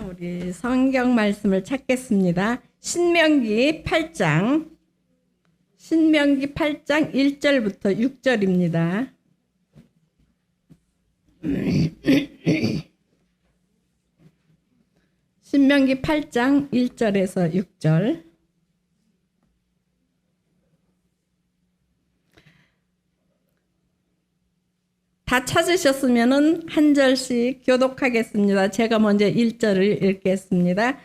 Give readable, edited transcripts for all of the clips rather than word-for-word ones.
우리 성경 말씀을 찾겠습니다. 신명기 8장 1절부터 6절입니다. 신명기 8장 1절에서 6절. 다 찾으셨으면은 한 절씩 교독하겠습니다. 제가 먼저 1절을 읽겠습니다.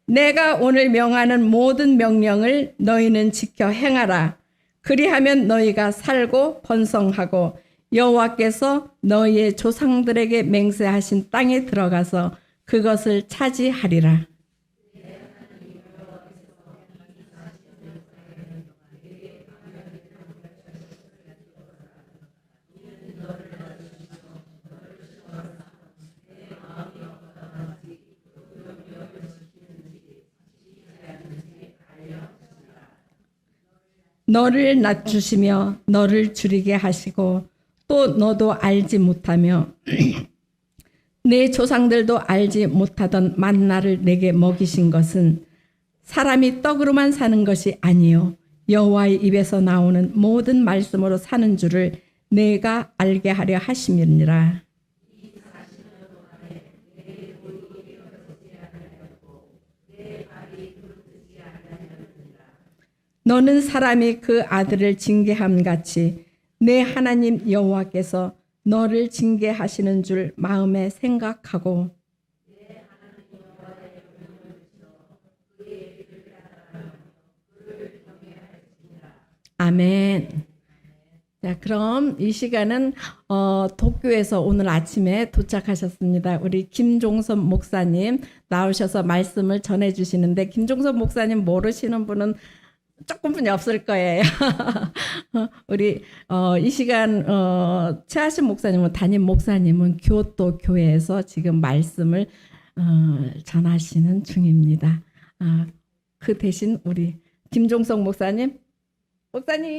내가 오늘 명하는 모든 명령을 너희는 지켜 행하라. 그리하면 너희가 살고 번성하고 여호와께서 너희의 조상들에게 맹세하신 땅에 들어가서 그것을 차지하리라. 너를 낮추시며 너를 줄이게 하시고 또 너도 알지 못하며 내 조상들도 알지 못하던 만나를 내게 먹이신 것은 사람이 떡으로만 사는 것이 아니요 여호와의 입에서 나오는 모든 말씀으로 사는 줄을 내가 알게 하려 하심이니라. 너는 사람이 그 아들을 징계함 같이 내 하나님 여호와께서 너를 징계하시는 줄 마음에 생각하고 아멘. 자, 그럼 이 시간은 도쿄에서 오늘 아침에 도착하셨습니다. 우리 김종선 목사님 나오셔서 말씀을 전해주시는데 김종선 목사님 모르시는 분은 조금뿐이 없을 거예요. 우리 이 시간 최하신 목사님은 담임 목사님은 교토 교회에서 지금 말씀을 전하시는 중입니다. 그 대신 우리 김종석 목사님 부탁합니다.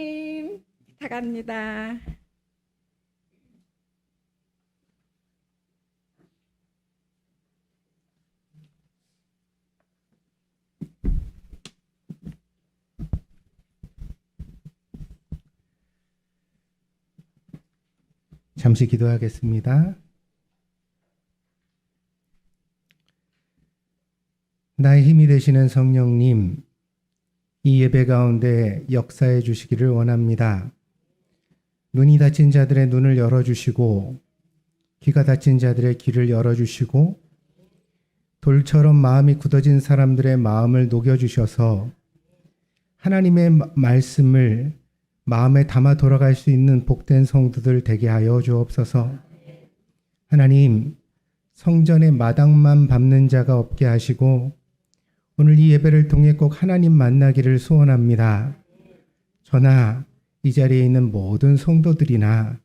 잠시 기도하겠습니다. 나의 힘이 되시는 성령님, 이 예배 가운데 역사해 주시기를 원합니다. 눈이 닫힌 자들의 눈을 열어주시고 귀가 닫힌 자들의 귀를 열어주시고 돌처럼 마음이 굳어진 사람들의 마음을 녹여주셔서 하나님의 말씀을 마음에 담아 돌아갈 수 있는 복된 성도들 되게 하여 주옵소서. 하나님, 성전의 마당만 밟는 자가 없게 하시고 오늘 이 예배를 통해 꼭 하나님 만나기를 소원합니다. 저나 이 자리에 있는 모든 성도들이나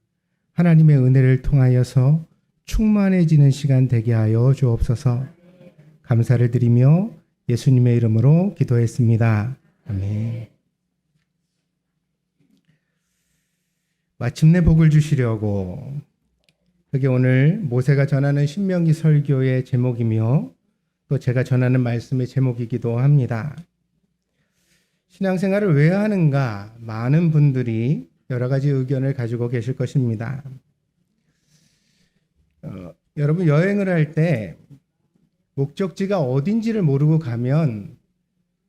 하나님의 은혜를 통하여서 충만해지는 시간 되게 하여 주옵소서. 감사를 드리며 예수님의 이름으로 기도했습니다. 아멘. 마침내 복을 주시려고 그게 오늘 모세가 전하는 신명기 설교의 제목이며 또 제가 전하는 말씀의 제목이기도 합니다. 신앙생활을 왜 하는가? 많은 분들이 여러 가지 의견을 가지고 계실 것입니다. 여러분 여행을 할 때 목적지가 어딘지를 모르고 가면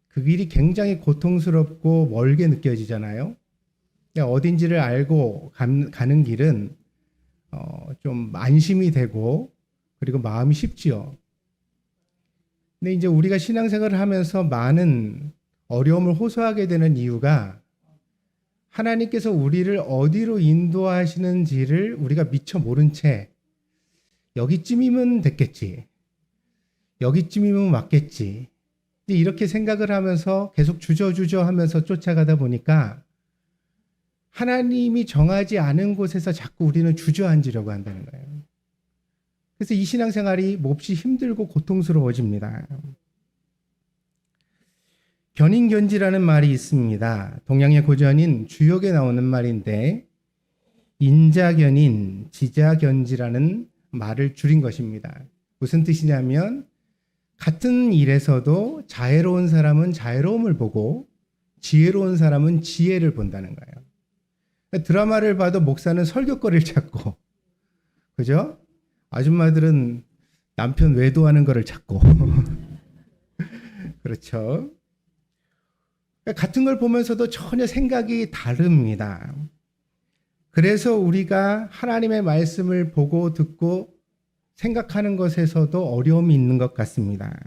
그 길이 굉장히 고통스럽고 멀게 느껴지잖아요. 어딘지를 알고 가는 길은 좀 안심이 되고 그리고 마음이 쉽지요. 근데 이제 우리가 신앙생활을 하면서 많은 어려움을 호소하게 되는 이유가 하나님께서 우리를 어디로 인도하시는지를 우리가 미처 모른 채 여기쯤이면 됐겠지, 여기쯤이면 맞겠지, 이렇게 생각을 하면서 계속 주저주저 하면서 쫓아가다 보니까 하나님이 정하지 않은 곳에서 자꾸 우리는 주저앉으려고 한다는 거예요. 그래서 이 신앙생활이 몹시 힘들고 고통스러워집니다. 견인견지라는 말이 있습니다. 동양의 고전인 주역에 나오는 말인데 인자견인, 지자견지라는 말을 줄인 것입니다. 무슨 뜻이냐면 같은 일에서도 자애로운 사람은 자애로움을 보고 지혜로운 사람은 지혜를 본다는 거예요. 드라마를 봐도 목사는 설교거리를 찾고, 그죠? 아줌마들은 남편 외도하는 거를 찾고. 그렇죠. 같은 걸 보면서도 전혀 생각이 다릅니다. 그래서 우리가 하나님의 말씀을 보고 듣고 생각하는 것에서도 어려움이 있는 것 같습니다.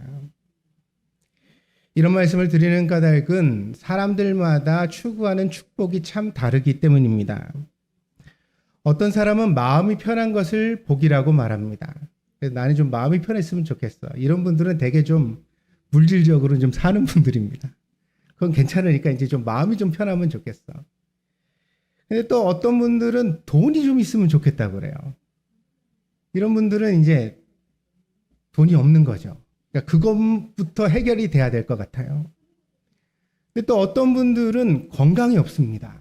이런 말씀을 드리는 까닭은 사람들마다 추구하는 축복이 참 다르기 때문입니다. 어떤 사람은 마음이 편한 것을 복이라고 말합니다. 그래서 나는 좀 마음이 편했으면 좋겠어. 이런 분들은 되게 좀 물질적으로 좀 사는 분들입니다. 그건 괜찮으니까 이제 좀 마음이 좀 편하면 좋겠어. 근데 또 어떤 분들은 돈이 좀 있으면 좋겠다고 그래요. 이런 분들은 이제 돈이 없는 거죠. 그러니까 그것부터 해결이 돼야 될 것 같아요. 근데 또 어떤 분들은 건강이 없습니다.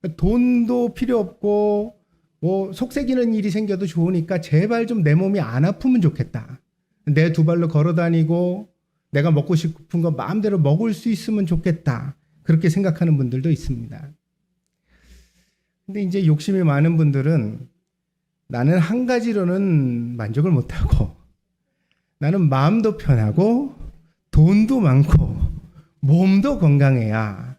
그러니까 돈도 필요 없고 뭐 속색이는 일이 생겨도 좋으니까 제발 좀 내 몸이 안 아프면 좋겠다. 내 두 발로 걸어 다니고 내가 먹고 싶은 거 마음대로 먹을 수 있으면 좋겠다. 그렇게 생각하는 분들도 있습니다. 근데 이제 욕심이 많은 분들은 나는 한 가지로는 만족을 못하고 나는 마음도 편하고 돈도 많고 몸도 건강해야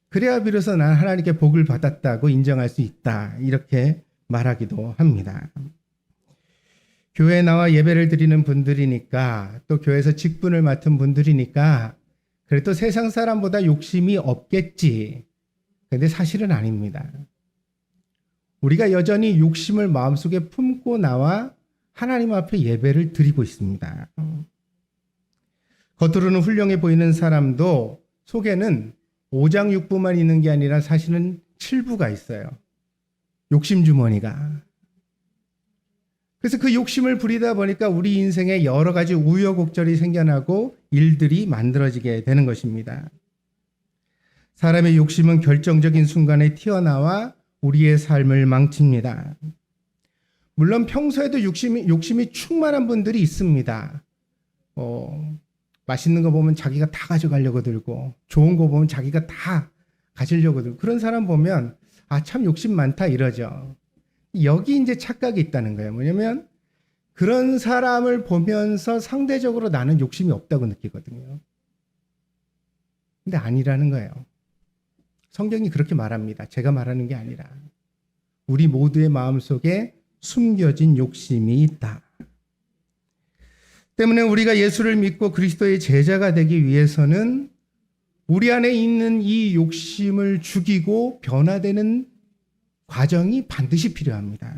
그래야 비로소 난 하나님께 복을 받았다고 인정할 수 있다. 이렇게 말하기도 합니다. 교회에 나와 예배를 드리는 분들이니까 또 교회에서 직분을 맡은 분들이니까 그래도 세상 사람보다 욕심이 없겠지. 근데 사실은 아닙니다. 우리가 여전히 욕심을 마음속에 품고 나와 하나님 앞에 예배를 드리고 있습니다. 겉으로는 훌륭해 보이는 사람도 속에는 오장육부만 있는 게 아니라 사실은 7부가 있어요. 욕심 주머니가. 그래서 그 욕심을 부리다 보니까 우리 인생에 여러 가지 우여곡절이 생겨나고 일들이 만들어지게 되는 것입니다. 사람의 욕심은 결정적인 순간에 튀어나와 우리의 삶을 망칩니다. 물론 평소에도 욕심이 충만한 분들이 있습니다. 맛있는 거 보면 자기가 다 가져가려고 들고 좋은 거 보면 자기가 다 가지려고 들고 그런 사람 보면 아, 참 욕심 많다 이러죠. 여기 이제 착각이 있다는 거예요. 뭐냐면 그런 사람을 보면서 상대적으로 나는 욕심이 없다고 느끼거든요. 근데 아니라는 거예요. 성경이 그렇게 말합니다. 제가 말하는 게 아니라 우리 모두의 마음속에 숨겨진 욕심이 있다. 때문에 우리가 예수를 믿고 그리스도의 제자가 되기 위해서는 우리 안에 있는 이 욕심을 죽이고 변화되는 과정이 반드시 필요합니다.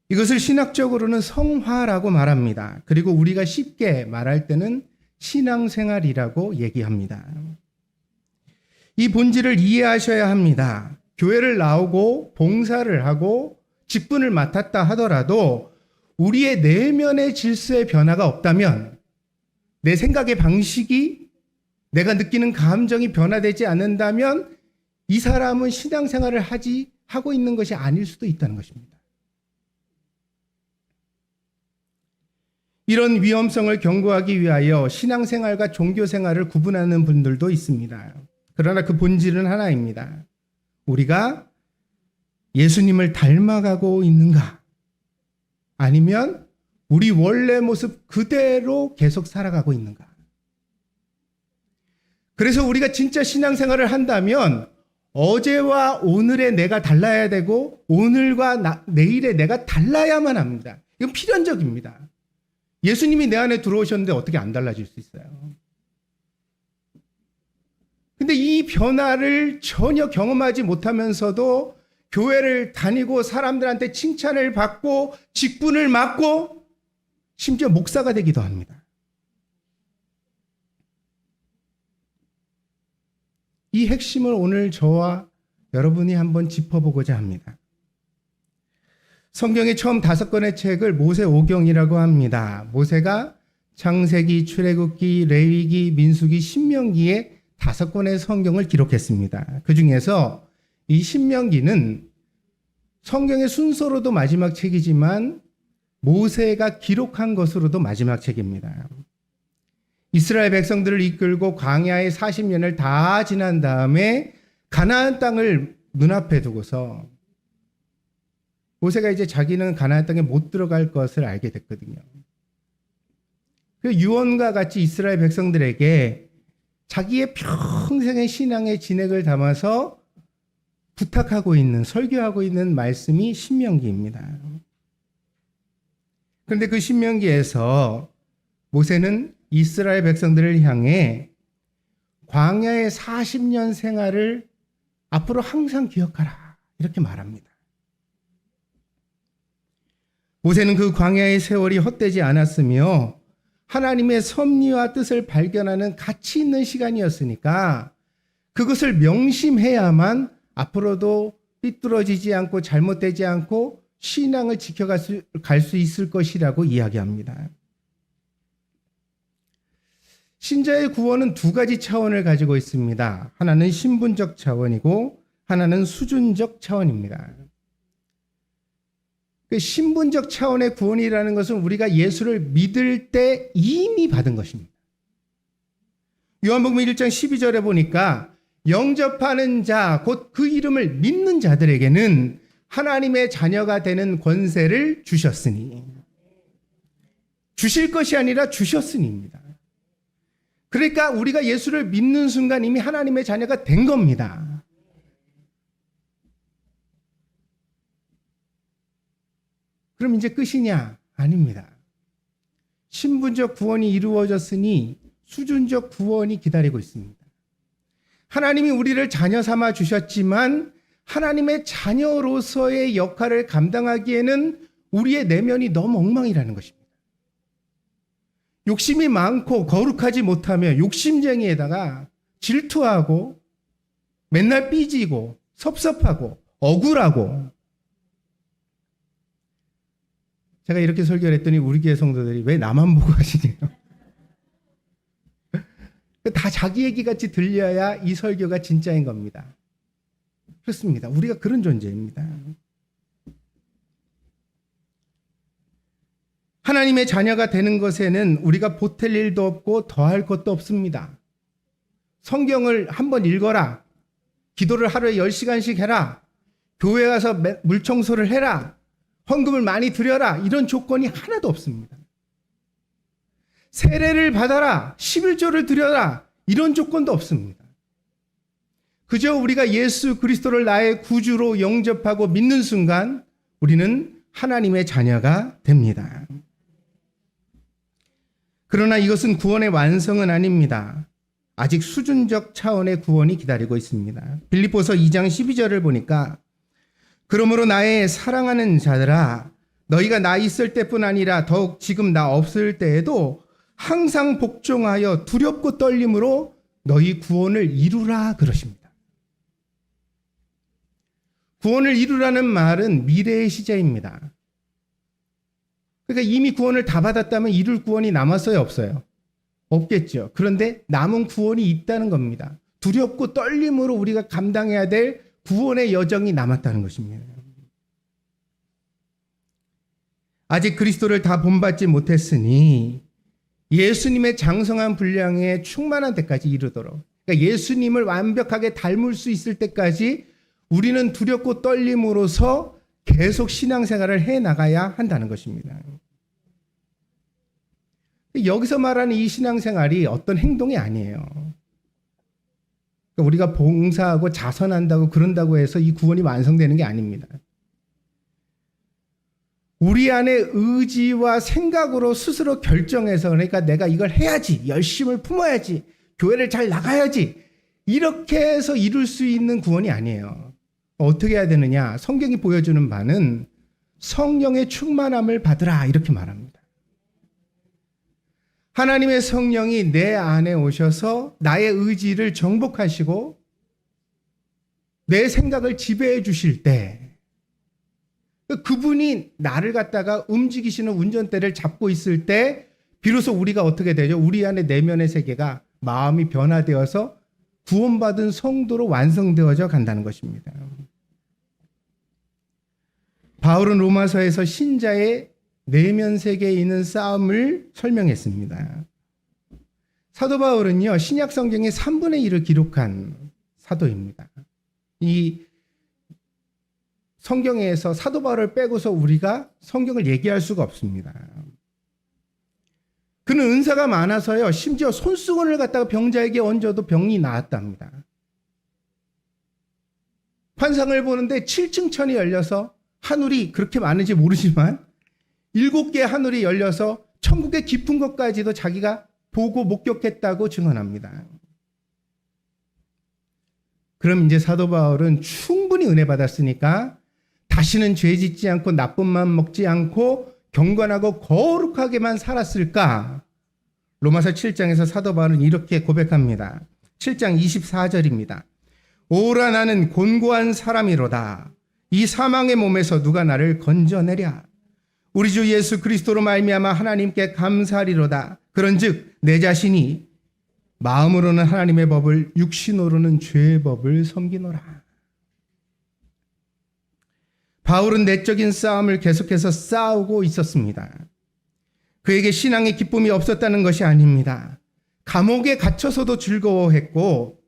이것을 신학적으로는 성화라고 말합니다. 그리고 우리가 쉽게 말할 때는 신앙생활이라고 얘기합니다. 이 본질을 이해하셔야 합니다. 교회를 나오고 봉사를 하고 직분을 맡았다 하더라도 우리의 내면의 질서의 변화가 없다면 내 생각의 방식이 내가 느끼는 감정이 변화되지 않는다면 이 사람은 신앙생활을 하고 있는 것이 아닐 수도 있다는 것입니다. 이런 위험성을 경고하기 위하여 신앙생활과 종교생활을 구분하는 분들도 있습니다. 그러나 그 본질은 하나입니다. 우리가 예수님을 닮아가고 있는가? 아니면 우리 원래 모습 그대로 계속 살아가고 있는가? 그래서 우리가 진짜 신앙생활을 한다면 어제와 오늘의 내가 달라야 되고 오늘과 내일의 내가 달라야만 합니다. 이건 필연적입니다. 예수님이 내 안에 들어오셨는데 어떻게 안 달라질 수 있어요? 근데 이 변화를 전혀 경험하지 못하면서도 교회를 다니고 사람들한테 칭찬을 받고 직분을 맡고 심지어 목사가 되기도 합니다. 이 핵심을 오늘 저와 여러분이 한번 짚어보고자 합니다. 성경의 처음 5권의 책을 모세오경이라고 합니다. 모세가 창세기, 출애굽기, 레위기, 민수기, 신명기에 5권의 성경을 기록했습니다. 그 중에서 이 신명기는 성경의 순서로도 마지막 책이지만 모세가 기록한 것으로도 마지막 책입니다. 이스라엘 백성들을 이끌고 광야의 40년을 다 지난 다음에 가나안 땅을 눈앞에 두고서 모세가 이제 자기는 가나안 땅에 못 들어갈 것을 알게 됐거든요. 그 유언과 같이 이스라엘 백성들에게 자기의 평생의 신앙의 진액을 담아서 부탁하고 있는, 설교하고 있는 말씀이 신명기입니다. 그런데 그 신명기에서 모세는 이스라엘 백성들을 향해 광야의 40년 생활을 앞으로 항상 기억하라 이렇게 말합니다. 모세는 그 광야의 세월이 헛되지 않았으며 하나님의 섭리와 뜻을 발견하는 가치 있는 시간이었으니까 그것을 명심해야만 앞으로도 삐뚤어지지 않고 잘못되지 않고 신앙을 지켜갈 수 있을 것이라고 이야기합니다. 신자의 구원은 두 가지 차원을 가지고 있습니다. 하나는 신분적 차원이고 하나는 수준적 차원입니다. 그 신분적 차원의 구원이라는 것은 우리가 예수를 믿을 때 이미 받은 것입니다. 요한복음 1장 12절에 보니까 영접하는 자, 곧 그 이름을 믿는 자들에게는 하나님의 자녀가 되는 권세를 주셨으니, 주실 것이 아니라 주셨으니입니다. 그러니까 우리가 예수를 믿는 순간 이미 하나님의 자녀가 된 겁니다. 그럼 이제 끝이냐? 아닙니다. 신분적 구원이 이루어졌으니 수준적 구원이 기다리고 있습니다. 하나님이 우리를 자녀 삼아 주셨지만 하나님의 자녀로서의 역할을 감당하기에는 우리의 내면이 너무 엉망이라는 것입니다. 욕심이 많고 거룩하지 못하며 욕심쟁이에다가 질투하고 맨날 삐지고 섭섭하고 억울하고, 제가 이렇게 설교를 했더니 우리 교회 성도들이 왜 나만 보고 하시네요. 다 자기 얘기 같이 들려야 이 설교가 진짜인 겁니다. 그렇습니다. 우리가 그런 존재입니다. 하나님의 자녀가 되는 것에는 우리가 보탤 일도 없고 더할 것도 없습니다. 성경을 한번 읽어라. 기도를 하루에 10시간씩 해라. 교회 가서 물청소를 해라. 헌금을 많이 드려라. 이런 조건이 하나도 없습니다. 세례를 받아라. 11조를 드려라. 이런 조건도 없습니다. 그저 우리가 예수 그리스도를 나의 구주로 영접하고 믿는 순간 우리는 하나님의 자녀가 됩니다. 그러나 이것은 구원의 완성은 아닙니다. 아직 수준적 차원의 구원이 기다리고 있습니다. 빌립보서 2장 12절을 보니까 그러므로 나의 사랑하는 자들아, 너희가 나 있을 때뿐 아니라 더욱 지금 나 없을 때에도 항상 복종하여 두렵고 떨림으로 너희 구원을 이루라 그러십니다. 구원을 이루라는 말은 미래의 시제입니다. 그러니까 이미 구원을 다 받았다면 이룰 구원이 남았어요, 없어요? 없겠죠. 그런데 남은 구원이 있다는 겁니다. 두렵고 떨림으로 우리가 감당해야 될 구원의 여정이 남았다는 것입니다. 아직 그리스도를 다 본받지 못했으니 예수님의 장성한 분량에 충만한 데까지 이르도록, 그러니까 예수님을 완벽하게 닮을 수 있을 때까지 우리는 두렵고 떨림으로서 계속 신앙생활을 해나가야 한다는 것입니다. 여기서 말하는 이 신앙생활이 어떤 행동이 아니에요. 그러니까 우리가 봉사하고 자선한다고 그런다고 해서 이 구원이 완성되는 게 아닙니다. 우리 안에 의지와 생각으로 스스로 결정해서, 그러니까 내가 이걸 해야지, 열심을 품어야지, 교회를 잘 나가야지, 이렇게 해서 이룰 수 있는 구원이 아니에요. 어떻게 해야 되느냐? 성경이 보여주는 바는 성령의 충만함을 받으라 이렇게 말합니다. 하나님의 성령이 내 안에 오셔서 나의 의지를 정복하시고 내 생각을 지배해 주실 때, 그분이 나를 갖다가 움직이시는 운전대를 잡고 있을 때 비로소 우리가 어떻게 되죠? 우리 안에 내면의 세계가 마음이 변화되어서 구원받은 성도로 완성되어져 간다는 것입니다. 바울은 로마서에서 신자의 내면 세계에 있는 싸움을 설명했습니다. 사도 바울은요, 신약 성경의 3분의 1을 기록한 사도입니다. 이 성경에서 사도 바울을 빼고서 우리가 성경을 얘기할 수가 없습니다. 그는 은사가 많아서요, 심지어 손수건을 갖다가 병자에게 얹어도 병이 나았답니다. 환상을 보는데 7층 천이 열려서 하늘이 그렇게 많은지 모르지만 7개의 하늘이 열려서 천국의 깊은 것까지도 자기가 보고 목격했다고 증언합니다. 그럼 이제 사도 바울은 충분히 은혜 받았으니까 다시는 죄 짓지 않고 나쁜 맘 먹지 않고 경건하고 거룩하게만 살았을까? 로마서 7장에서 사도 바울은 이렇게 고백합니다. 7장 24절입니다. 오라 나는 곤고한 사람이로다. 이 사망의 몸에서 누가 나를 건져내랴. 우리 주 예수 그리스도로 말미암아 하나님께 감사하리로다. 그런즉 내 자신이 마음으로는 하나님의 법을 육신으로는 죄의 법을 섬기노라. 바울은 내적인 싸움을 계속해서 싸우고 있었습니다. 그에게 신앙의 기쁨이 없었다는 것이 아닙니다. 감옥에 갇혀서도 즐거워했고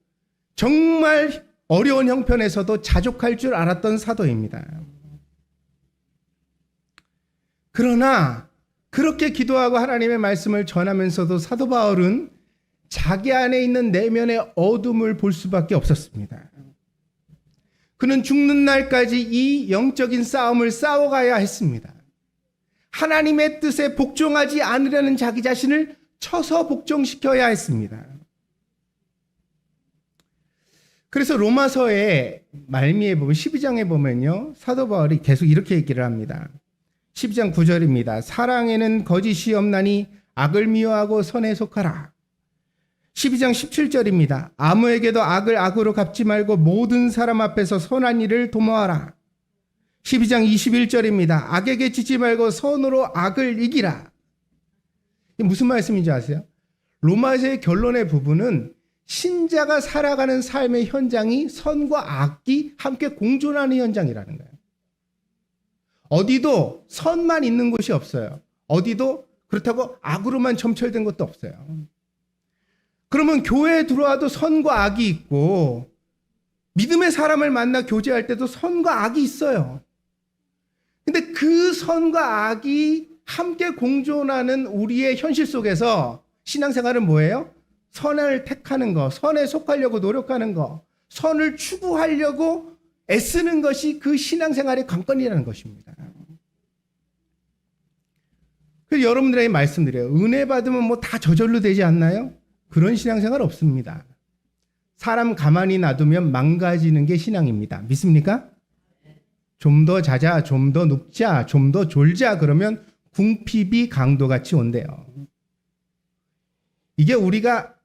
정말 어려운 형편에서도 자족할 줄 알았던 사도입니다. 그러나 그렇게 기도하고 하나님의 말씀을 전하면서도 사도 바울은 자기 안에 있는 내면의 어둠을 볼 수밖에 없었습니다. 그는 죽는 날까지 이 영적인 싸움을 싸워가야 했습니다. 하나님의 뜻에 복종하지 않으려는 자기 자신을 쳐서 복종시켜야 했습니다. 그래서 로마서의 말미에 보면 12장에 보면요, 사도 바울이 계속 이렇게 얘기를 합니다. 12장 9절입니다. 사랑에는 거짓이 없나니 악을 미워하고 선에 속하라. 12장 17절입니다. 아무에게도 악을 악으로 갚지 말고 모든 사람 앞에서 선한 일을 도모하라. 12장 21절입니다. 악에게 지지 말고 선으로 악을 이기라. 이게 무슨 말씀인지 아세요? 로마서의 결론의 부분은 신자가 살아가는 삶의 현장이 선과 악이 함께 공존하는 현장이라는 거예요. 어디도 선만 있는 곳이 없어요. 어디도 그렇다고 악으로만 점철된 것도 없어요. 그러면 교회에 들어와도 선과 악이 있고 믿음의 사람을 만나 교제할 때도 선과 악이 있어요. 근데 그 선과 악이 함께 공존하는 우리의 현실 속에서 신앙생활은 뭐예요? 선을 택하는 거, 선에 속하려고 노력하는 거, 선을 추구하려고 애쓰는 것이 그 신앙생활의 관건이라는 것입니다. 그래서 여러분들에게 말씀드려요. 은혜 받으면 뭐 다 저절로 되지 않나요? 그런 신앙생활 없습니다. 사람 가만히 놔두면 망가지는 게 신앙입니다. 믿습니까? 좀 더 자자, 좀 더 눕자, 좀 더 졸자 그러면 궁핍이 강도같이 온대요. 이게 우리가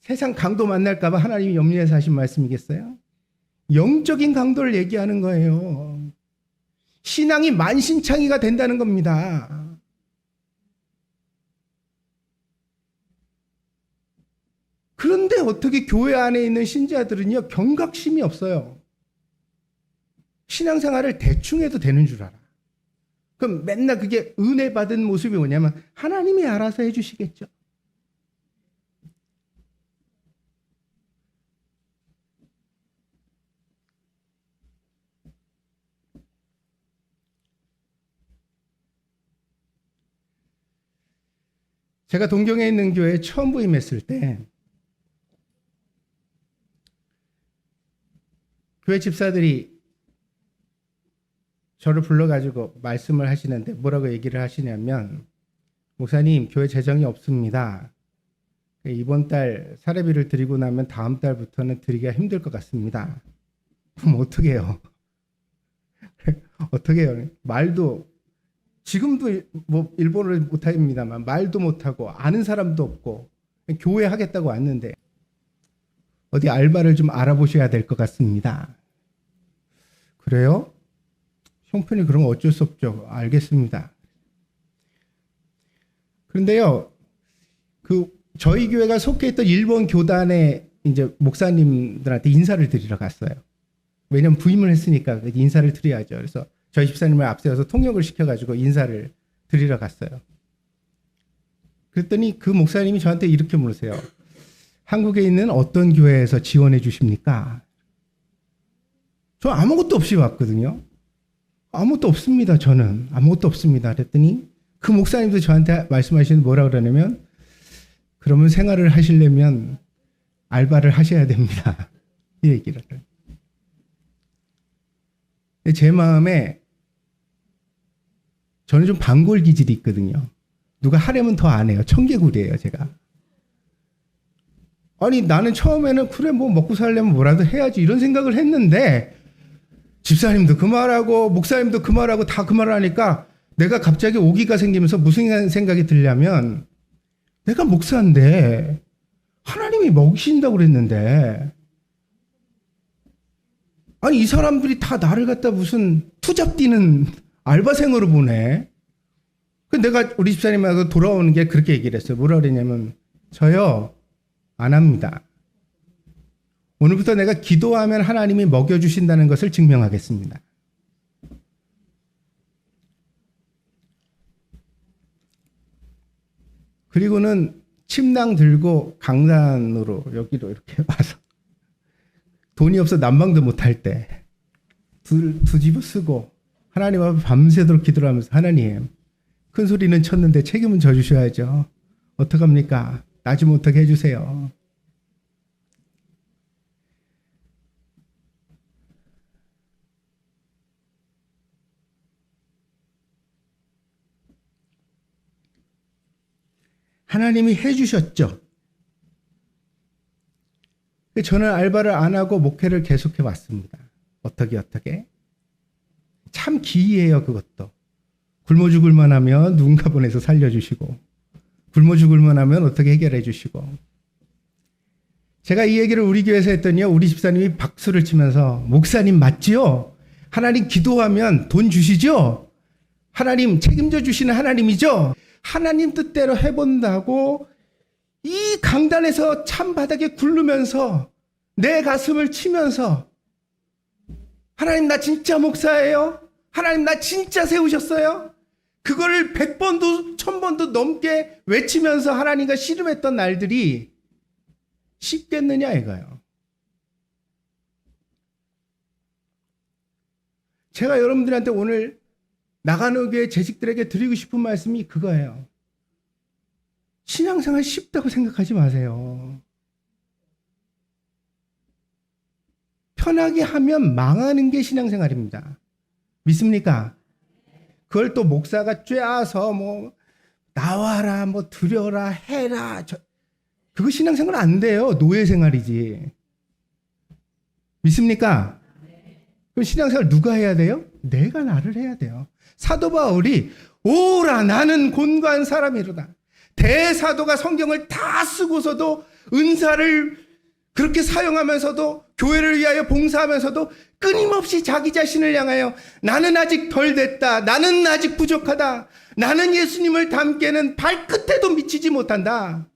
세상 강도 만날까 봐 하나님이 염려해서 하신 말씀이겠어요? 영적인 강도를 얘기하는 거예요. 신앙이 만신창이가 된다는 겁니다. 그런데 어떻게 교회 안에 있는 신자들은요, 경각심이 없어요. 신앙생활을 대충 해도 되는 줄 알아. 그럼 맨날 그게 은혜 받은 모습이 뭐냐면 하나님이 알아서 해주시겠죠. 제가 동경에 있는 교회에 처음 부임했을 때 교회 집사들이 저를 불러가지고 말씀을 하시는데 뭐라고 얘기를 하시냐면, 목사님 교회 재정이 없습니다. 이번 달 사례비를 드리고 나면 다음 달부터는 드리기가 힘들 것 같습니다. 그럼 어떻게 해요? 어떻게 해요? 말도 지금도 뭐 일본어를 못합니다만 말도 못하고 아는 사람도 없고 교회 하겠다고 왔는데 어디 알바를 좀 알아보셔야 될 것 같습니다. 그래요? 형편이 그런 거 어쩔 수 없죠. 알겠습니다. 그런데요, 저희 교회가 속해 있던 일본 교단의 이제 목사님들한테 인사를 드리러 갔어요. 왜냐면 부임을 했으니까 인사를 드려야죠. 그래서 저희 집사님을 앞세워서 통역을 시켜가지고 인사를 드리러 갔어요. 그랬더니 그 목사님이 저한테 이렇게 물으세요. 한국에 있는 어떤 교회에서 지원해 주십니까? 저 아무것도 없이 왔거든요. 아무것도 없습니다. 저는 아무것도 없습니다. 그랬더니 그 목사님도 저한테 말씀하시는 뭐라 그러냐면 그러면 생활을 하시려면 알바를 하셔야 됩니다. 이 얘기를. 제 마음에 저는 좀 반골 기질이 있거든요. 누가 하려면 더 안 해요. 청개구리예요, 제가. 아니 나는 처음에는 그래 뭐 먹고 살려면 뭐라도 해야지 이런 생각을 했는데 집사님도 그 말하고 목사님도 그 말하고 다 그 말을 하니까 내가 갑자기 오기가 생기면서 무슨 생각이 들냐면 내가 목사인데 하나님이 먹이신다고 그랬는데 아니 이 사람들이 다 나를 갖다 무슨 투잡 뛰는 알바생으로 보네. 내가 우리 집사님하고 돌아오는 게 그렇게 얘기를 했어요. 뭐라 그랬냐면 저요 안 합니다. 오늘부터 내가 기도하면 하나님이 먹여주신다는 것을 증명하겠습니다. 그리고는 침낭 들고 강단으로 여기로 이렇게 와서 돈이 없어 난방도 못할 때 두 집을 쓰고 하나님 앞에 밤새도록 기도를 하면서 하나님 큰 소리는 쳤는데 책임은 져주셔야죠. 어떡합니까? 나지 못하게 해주세요. 하나님이 해주셨죠. 저는 알바를 안 하고 목회를 계속해 왔습니다. 어떻게 참 기이해요. 그것도 굶어 죽을 만하면 누군가 보내서 살려주시고 굶어 죽을 만하면 어떻게 해결해 주시고. 제가 이 얘기를 우리 교회에서 했더니요 우리 집사님이 박수를 치면서 목사님 맞지요? 하나님 기도하면 돈 주시죠? 하나님 책임져 주시는 하나님이죠? 하나님 뜻대로 해본다고 이 강단에서 찬바닥에 굴르면서 내 가슴을 치면서 하나님 나 진짜 목사예요? 하나님 나 진짜 세우셨어요? 그거를 100번도 1000번도 넘게 외치면서 하나님과 씨름했던 날들이 쉽겠느냐 이거예요. 제가 여러분들한테 오늘 나가는 교회 재직들에게 드리고 싶은 말씀이 그거예요. 신앙생활 쉽다고 생각하지 마세요. 편하게 하면 망하는 게 신앙생활입니다. 믿습니까? 그걸 또 목사가 쬐어서 뭐 나와라 뭐 드려라 해라 그거 신앙생활 안 돼요. 노예생활이지. 믿습니까? 그럼 신앙생활 누가 해야 돼요? 내가 나를 해야 돼요. 사도 바울이 오라 나는 곤고한 사람이로다. 대사도가 성경을 다 쓰고서도 은사를 그렇게 사용하면서도 교회를 위하여 봉사하면서도 끊임없이 자기 자신을 향하여 나는 아직 덜 됐다. 나는 아직 부족하다. 나는 예수님을 닮게는 발끝에도 미치지 못한다.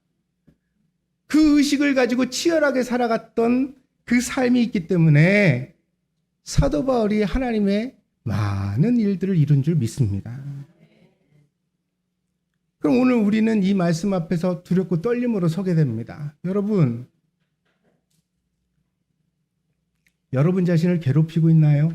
그 의식을 가지고 치열하게 살아갔던 그 삶이 있기 때문에 사도 바울이 하나님의 많은 일들을 이룬 줄 믿습니다. 그럼 오늘 우리는 이 말씀 앞에서 두렵고 떨림으로 서게 됩니다. 여러분 자신을 괴롭히고 있나요?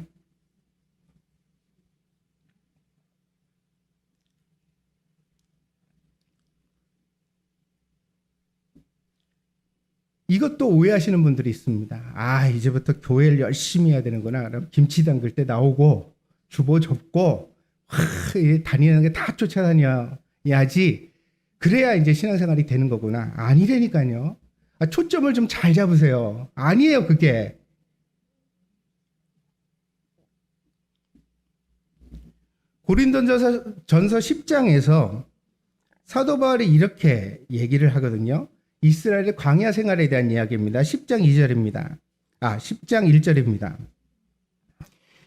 이것도 오해하시는 분들이 있습니다. 아, 이제부터 교회를 열심히 해야 되는구나. 그럼 김치 담글 때 나오고 주보 접고 다니는 게 다 쫓아다녀야지. 그래야 이제 신앙생활이 되는 거구나. 아니라니까요. 초점을 좀 잘 잡으세요. 아니에요, 그게. 고린도전서 10장에서 사도 바울이 이렇게 얘기를 하거든요. 이스라엘의 광야 생활에 대한 이야기입니다. 10장 2절입니다. 10장 1절입니다.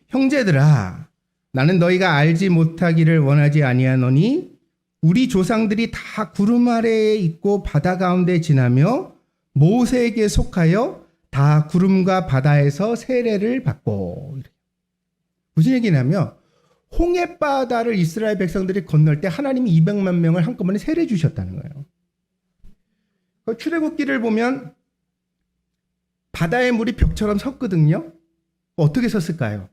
형제들아, 나는 너희가 알지 못하기를 원하지 아니하노니 우리 조상들이 다 구름 아래에 있고 바다 가운데 지나며 모세에게 속하여 다 구름과 바다에서 세례를 받고. 무슨 얘기냐면 홍해바다를 이스라엘 백성들이 건널 때 하나님이 200만 명을 한꺼번에 세례 주셨다는 거예요. 그 출애굽기를 보면 바다의 물이 벽처럼 섰거든요. 어떻게 섰을까요?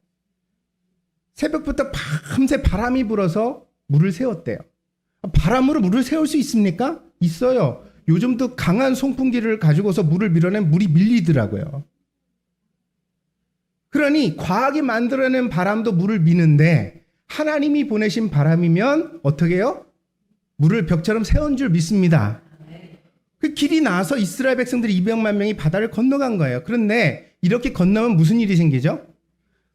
새벽부터 밤새 바람이 불어서 물을 세웠대요. 바람으로 물을 세울 수 있습니까? 있어요. 요즘도 강한 송풍기를 가지고서 물을 밀어내면 물이 밀리더라고요. 그러니 과학이 만들어낸 바람도 물을 미는데 하나님이 보내신 바람이면 어떻게 해요? 물을 벽처럼 세운 줄 믿습니다. 그 길이 나와서 이스라엘 백성들이 200만 명이 바다를 건너간 거예요. 그런데 이렇게 건너면 무슨 일이 생기죠?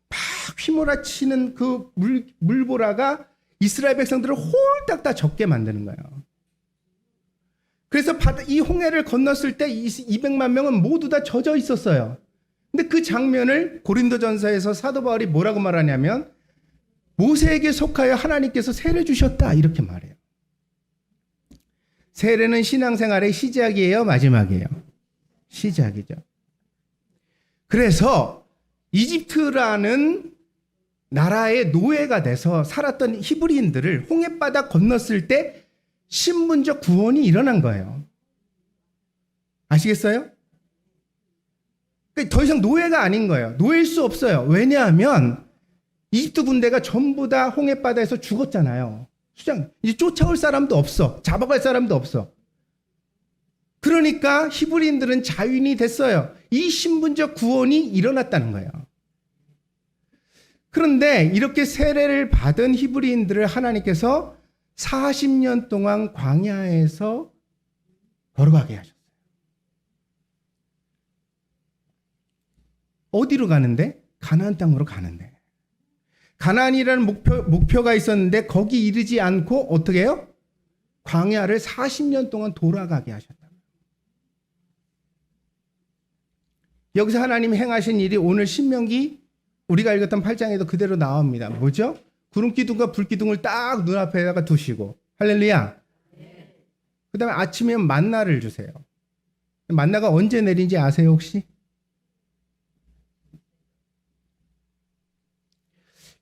막 휘몰아치는 그 물보라가 이스라엘 백성들을 홀딱 다 젖게 만드는 거예요. 그래서 이 홍해를 건넜을 때 200만 명은 모두 다 젖어 있었어요. 근데 그 장면을 고린도전서에서 사도 바울이 뭐라고 말하냐면 모세에게 속하여 하나님께서 세례 주셨다 이렇게 말해요. 세례는 신앙생활의 시작이에요, 마지막이에요? 시작이죠. 그래서 이집트라는 나라의 노예가 돼서 살았던 히브리인들을 홍해바다 건넜을 때 신분적 구원이 일어난 거예요. 아시겠어요? 더 이상 노예가 아닌 거예요. 노예일 수 없어요. 왜냐하면 이집트 군대가 전부 다 홍해바다에서 죽었잖아요. 이제 쫓아올 사람도 없어. 잡아갈 사람도 없어. 그러니까 히브리인들은 자유인이 됐어요. 이 신분적 구원이 일어났다는 거예요. 그런데 이렇게 세례를 받은 히브리인들을 하나님께서 40년 동안 광야에서 걸어가게 하셨어요. 어디로 가는데? 가나안 땅으로 가는데. 가나안이라는 목표가 있었는데 거기 이르지 않고 어떻게 해요? 광야를 40년 동안 돌아가게 하셨다. 여기서 하나님이 행하신 일이 오늘 신명기 우리가 읽었던 8장에도 그대로 나옵니다. 뭐죠? 구름기둥과 불기둥을 딱 눈앞에다가 두시고 할렐루야. 그 다음에 아침에 만나를 주세요. 만나가 언제 내린지 아세요 혹시?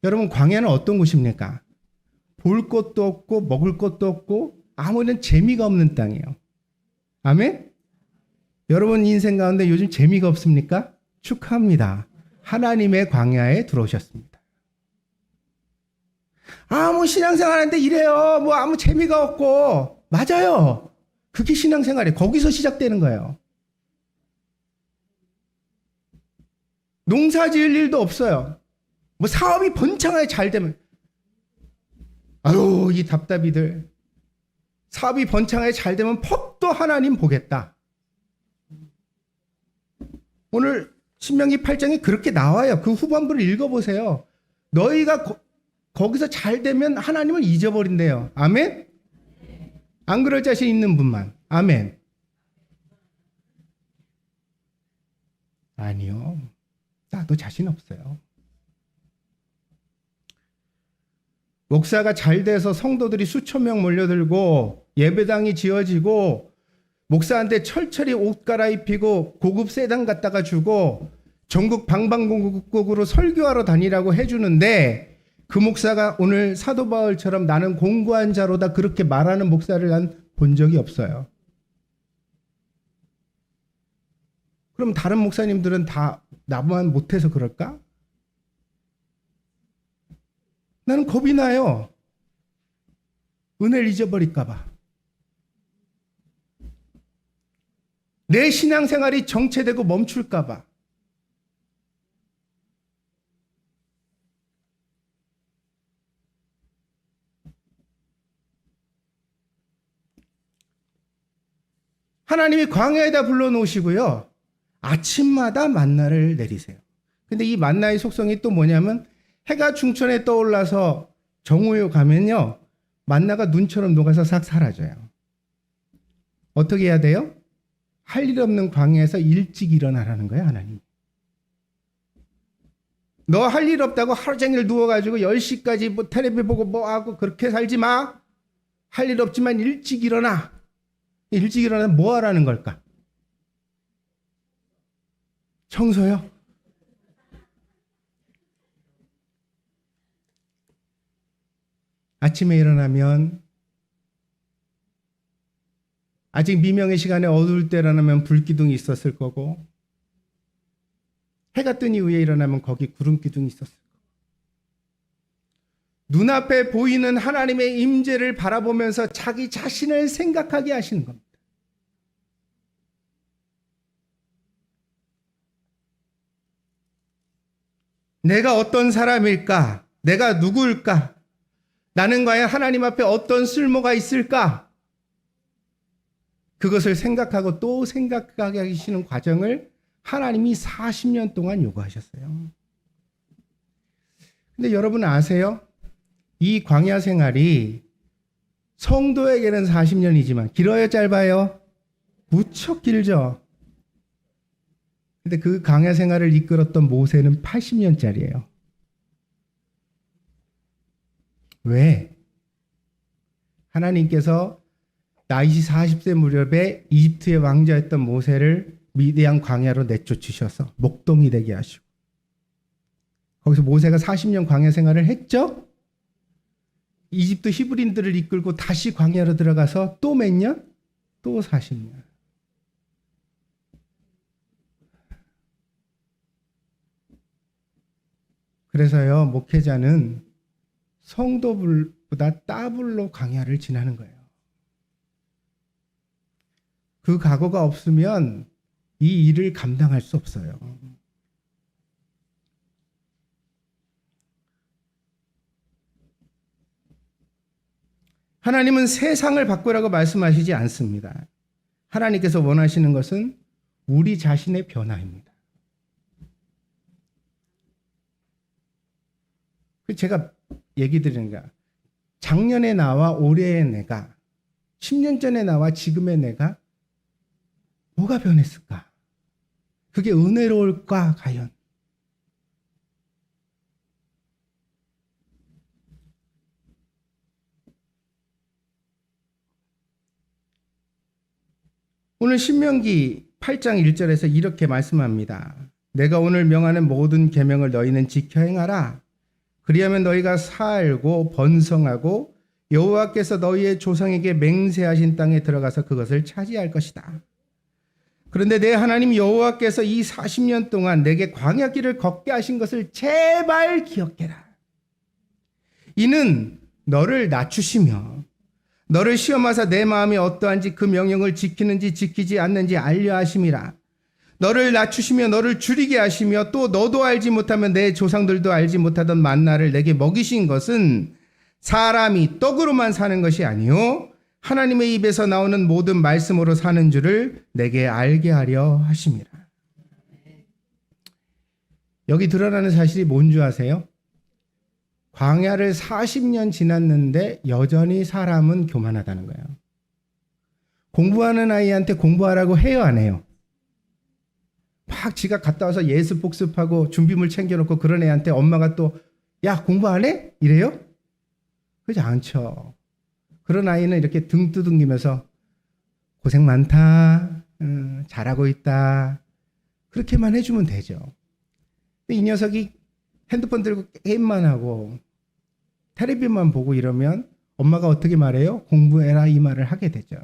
여러분 광야는 어떤 곳입니까? 볼 것도 없고 먹을 것도 없고 아무런 재미가 없는 땅이에요. 아멘? 여러분 인생 가운데 요즘 재미가 없습니까? 축하합니다. 하나님의 광야에 들어오셨습니다. 뭐 신앙생활하는데 이래요. 뭐 아무 재미가 없고. 맞아요. 그게 신앙생활이에요. 거기서 시작되는 거예요. 농사 지을 일도 없어요. 뭐 사업이 번창하게 잘 되면 아유 이 답답이들 사업이 번창하게 잘 되면 퍽도 하나님 보겠다. 오늘 신명기 8장이 그렇게 나와요. 그 후반부를 읽어보세요. 너희가 거기서 잘 되면 하나님을 잊어버린대요. 아멘? 안 그럴 자신 있는 분만. 아멘. 아니요. 나도 자신 없어요. 목사가 잘 돼서 성도들이 수천 명 몰려들고 예배당이 지어지고 목사한테 철철이 옷 갈아입히고 고급 세단 갖다가 주고 전국 방방곡곡으로 설교하러 다니라고 해주는데 그 목사가 오늘 사도 바울처럼 나는 공고한 자로다 그렇게 말하는 목사를 난 본 적이 없어요. 그럼 다른 목사님들은 다 나만 못해서 그럴까? 나는 겁이 나요. 은혜를 잊어버릴까 봐. 내 신앙생활이 정체되고 멈출까 봐. 하나님이 광야에다 불러놓으시고요. 아침마다 만나를 내리세요. 근데 이 만나의 속성이 또 뭐냐면 해가 중천에 떠올라서 정오에 가면요. 만나가 눈처럼 녹아서 싹 사라져요. 어떻게 해야 돼요? 할 일 없는 광야에서 일찍 일어나라는 거예요, 하나님. 너 할 일 없다고 하루 종일 누워가지고 10시까지 뭐 텔레비 보고 뭐 하고 그렇게 살지 마. 할 일 없지만 일찍 일어나. 일찍 일어나면 뭐 하라는 걸까? 청소요? 아침에 일어나면 아직 미명의 시간에 어두울 때 일어나면 불기둥이 있었을 거고 해가 뜬 이후에 일어나면 거기 구름기둥이 있었을 거고 눈앞에 보이는 하나님의 임재를 바라보면서 자기 자신을 생각하게 하시는 겁니다. 내가 어떤 사람일까? 내가 누구일까? 나는 과연 하나님 앞에 어떤 쓸모가 있을까? 그것을 생각하고 또 생각하게 하시는 과정을 하나님이 40년 동안 요구하셨어요. 근데 여러분 아세요? 이 광야 생활이 성도에게는 40년이지만 길어요, 짧아요? 무척 길죠. 근데 그 광야 생활을 이끌었던 모세는 80년짜리예요. 왜? 하나님께서 나이시 40세 무렵에 이집트의 왕자였던 모세를 미디안 광야로 내쫓으셔서 목동이 되게 하시고 거기서 모세가 40년 광야 생활을 했죠? 이집트 히브리인들을 이끌고 다시 광야로 들어가서 또 몇 년? 또 40년. 그래서요, 목회자는 성도보다 더블로 광야를 지나는 거예요. 그 각오가 없으면 이 일을 감당할 수 없어요. 하나님은 세상을 바꾸라고 말씀하시지 않습니다. 하나님께서 원하시는 것은 우리 자신의 변화입니다. 제가 얘기 드리는 게 작년의 나와 올해의 내가 10년 전의 나와 지금의 내가 뭐가 변했을까? 그게 은혜로울까 과연? 오늘 신명기 8장 1절에서 이렇게 말씀합니다. 내가 오늘 명하는 모든 계명을 너희는 지켜 행하라. 그리하면 너희가 살고 번성하고 여호와께서 너희의 조상에게 맹세하신 땅에 들어가서 그것을 차지할 것이다. 그런데 내 하나님 여호와께서 이 40년 동안 내게 광야길을 걷게 하신 것을 제발 기억해라. 이는 너를 낮추시며 너를 시험하사 내 마음이 어떠한지 그 명령을 지키는지 지키지 않는지 알려 하심이라. 너를 낮추시며 너를 줄이게 하시며 또 너도 알지 못하면 내 조상들도 알지 못하던 만나를 내게 먹이신 것은 사람이 떡으로만 사는 것이 아니요 하나님의 입에서 나오는 모든 말씀으로 사는 줄을 내게 알게 하려 하심이라. 여기 드러나는 사실이 뭔 줄 아세요? 광야를 40년 지났는데 여전히 사람은 교만하다는 거예요. 공부하는 아이한테 공부하라고 해요, 안 해요? 막 지가 갔다 와서 예습 복습하고 준비물 챙겨놓고 그런 애한테 엄마가 또 야 공부 안 해? 이래요? 그렇지 않죠. 그런 아이는 이렇게 등 두둥기면서 고생 많다, 잘하고 있다 그렇게만 해주면 되죠. 근데 이 녀석이 핸드폰 들고 게임만 하고 텔레비전만 보고 이러면 엄마가 어떻게 말해요? 공부해라 이 말을 하게 되죠.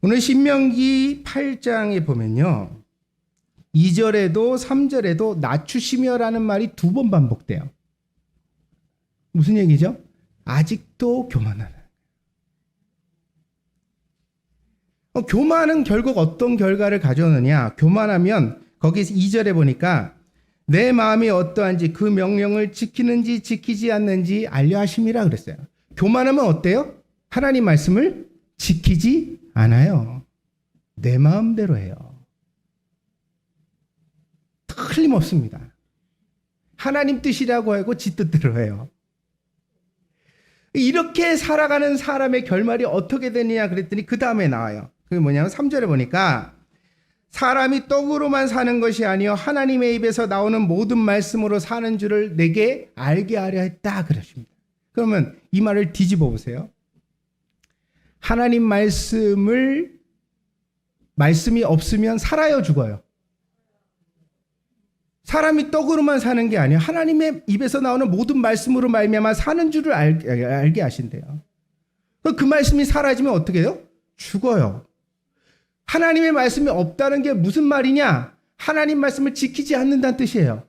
오늘 신명기 8장에 보면요 2절에도 3절에도 낮추시며라는 말이 2번 반복돼요. 무슨 얘기죠? 아직도 교만하는. 교만은 결국 어떤 결과를 가져오느냐? 교만하면 거기 2절에 보니까 내 마음이 어떠한지 그 명령을 지키는지 지키지 않는지 알려 하심이라 그랬어요. 교만하면 어때요? 하나님 말씀을 지키지 않아요. 내 마음대로 해요. 틀림없습니다. 하나님 뜻이라고 하고 지 뜻대로 해요. 이렇게 살아가는 사람의 결말이 어떻게 되느냐 그랬더니 그 다음에 나와요. 그게 뭐냐면 3절에 보니까 사람이 떡으로만 사는 것이 아니요 하나님의 입에서 나오는 모든 말씀으로 사는 줄을 내게 알게 하려 했다 그러십니다. 그러면 이 말을 뒤집어 보세요. 하나님 말씀이 없으면 살아요 죽어요? 사람이 떡으로만 사는 게 아니에요. 하나님의 입에서 나오는 모든 말씀으로 말미암아 사는 줄을 알게 하신대요. 그 말씀이 사라지면 어떻게 해요? 죽어요. 하나님의 말씀이 없다는 게 무슨 말이냐? 하나님 말씀을 지키지 않는다는 뜻이에요.